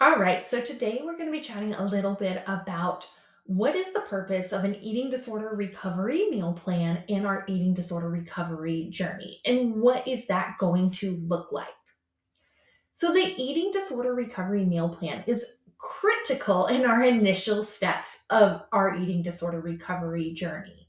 All right, so today we're going to be chatting a little bit about what is the purpose of an eating disorder recovery meal plan in our eating disorder recovery journey, and what is that going to look like? So, the eating disorder recovery meal plan is critical in our initial steps of our eating disorder recovery journey.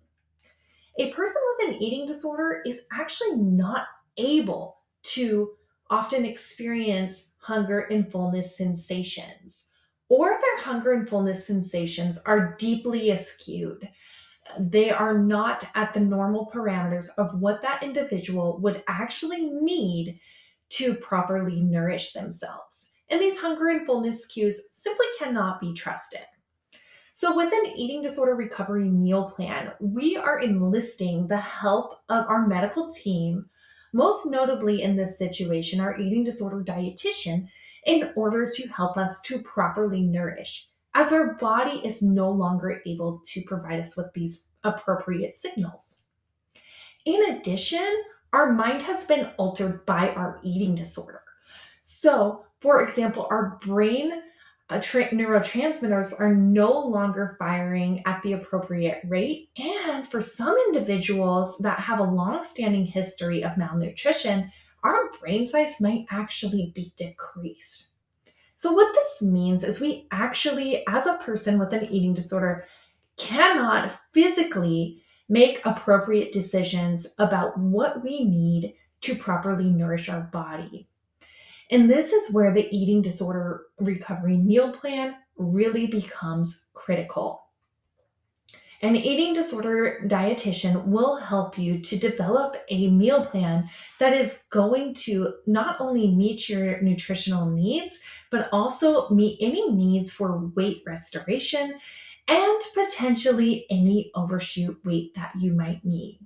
A person with an eating disorder is actually not able to often experience hunger and fullness sensations, or their hunger and fullness sensations are deeply skewed. They are not at the normal parameters of what that individual would actually need to properly nourish themselves. And these hunger and fullness cues simply cannot be trusted. So, with an eating disorder recovery meal plan, we are enlisting the help of our medical team, most notably in this situation, our eating disorder dietitian, in order to help us to properly nourish, as our body is no longer able to provide us with these appropriate signals. In addition, our mind has been altered by our eating disorder. So, for example, our brain neurotransmitters are no longer firing at the appropriate rate. And for some individuals that have a long-standing history of malnutrition, our brain size might actually be decreased. So, what this means is we actually, as a person with an eating disorder, cannot physically make appropriate decisions about what we need to properly nourish our body. And this is where the eating disorder recovery meal plan really becomes critical. An eating disorder dietitian will help you to develop a meal plan that is going to not only meet your nutritional needs, but also meet any needs for weight restoration and potentially any overshoot weight that you might need.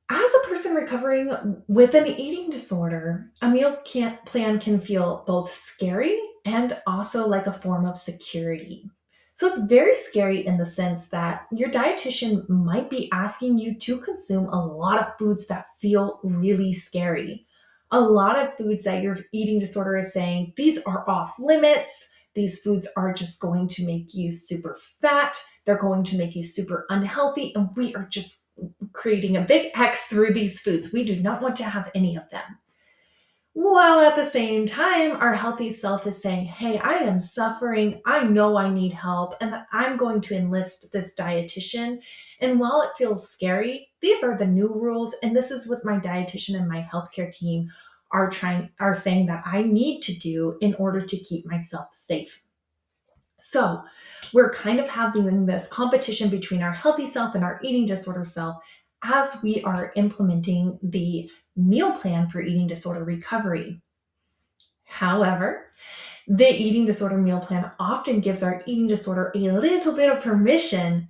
As a person recovering with an eating disorder, a plan can feel both scary and also like a form of security. So it's very scary in the sense that your dietitian might be asking you to consume a lot of foods that feel really scary. A lot of foods that your eating disorder is saying, these are off limits. These foods are just going to make you super fat. They're going to make you super unhealthy. And we are just creating a big X through these foods. We do not want to have any of them. While at the same time, our healthy self is saying, hey, I am suffering. I know I need help, and I'm going to enlist this dietitian. And while it feels scary, these are the new rules. And this is what my dietitian and my healthcare team are saying that I need to do in order to keep myself safe. So we're kind of having this competition between our healthy self and our eating disorder self as we are implementing the meal plan for eating disorder recovery. However, the eating disorder meal plan often gives our eating disorder a little bit of permission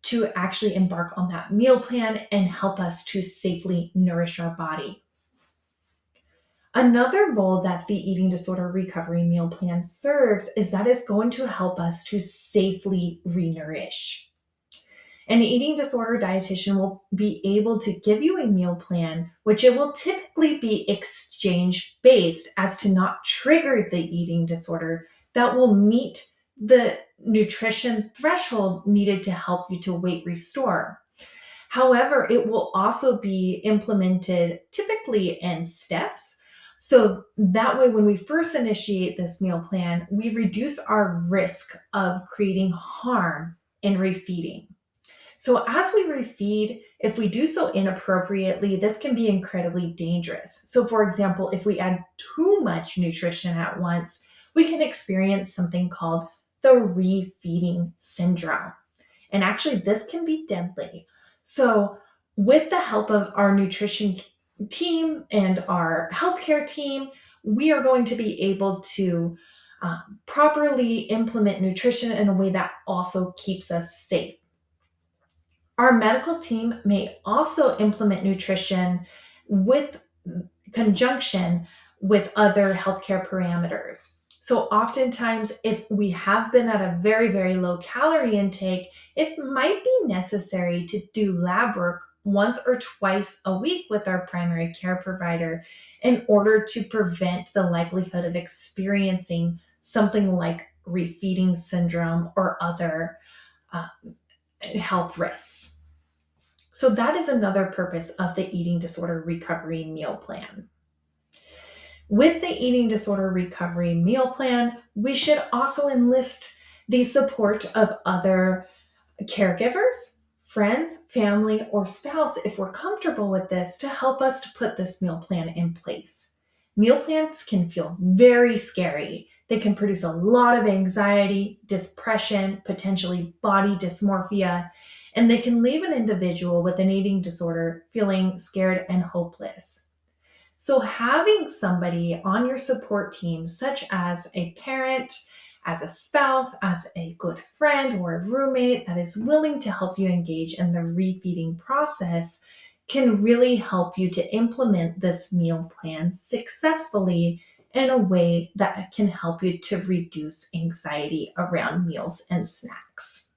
to actually embark on that meal plan and help us to safely nourish our body. Another role that the eating disorder recovery meal plan serves is that it's going to help us to safely re-nourish. An eating disorder dietitian will be able to give you a meal plan, which it will typically be exchange based as to not trigger the eating disorder that will meet the nutrition threshold needed to help you to weight restore. However, it will also be implemented typically in steps. So that way, when we first initiate this meal plan, we reduce our risk of creating harm in refeeding. So, as we refeed, if we do so inappropriately, this can be incredibly dangerous. So, for example, if we add too much nutrition at once, we can experience something called the refeeding syndrome. And actually, this can be deadly. So, with the help of our nutrition team and our healthcare team, we are going to be able to properly implement nutrition in a way that also keeps us safe. Our medical team may also implement nutrition with conjunction with other healthcare parameters. So, oftentimes, if we have been at a very, very low calorie intake, it might be necessary to do lab work once or twice a week with our primary care provider in order to prevent the likelihood of experiencing something like refeeding syndrome or other uh, health risks. So, that is another purpose of the eating disorder recovery meal plan. With the eating disorder recovery meal plan, we should also enlist the support of other caregivers, friends, family, or spouse, if we're comfortable with this, to help us to put this meal plan in place. Meal plans can feel very scary. They can produce a lot of anxiety, depression, potentially body dysmorphia, and they can leave an individual with an eating disorder feeling scared and hopeless. So, having somebody on your support team, such as a parent, as a spouse, as a good friend, or a roommate that is willing to help you engage in the refeeding process, can really help you to implement this meal plan successfully in a way that can help you to reduce anxiety around meals and snacks.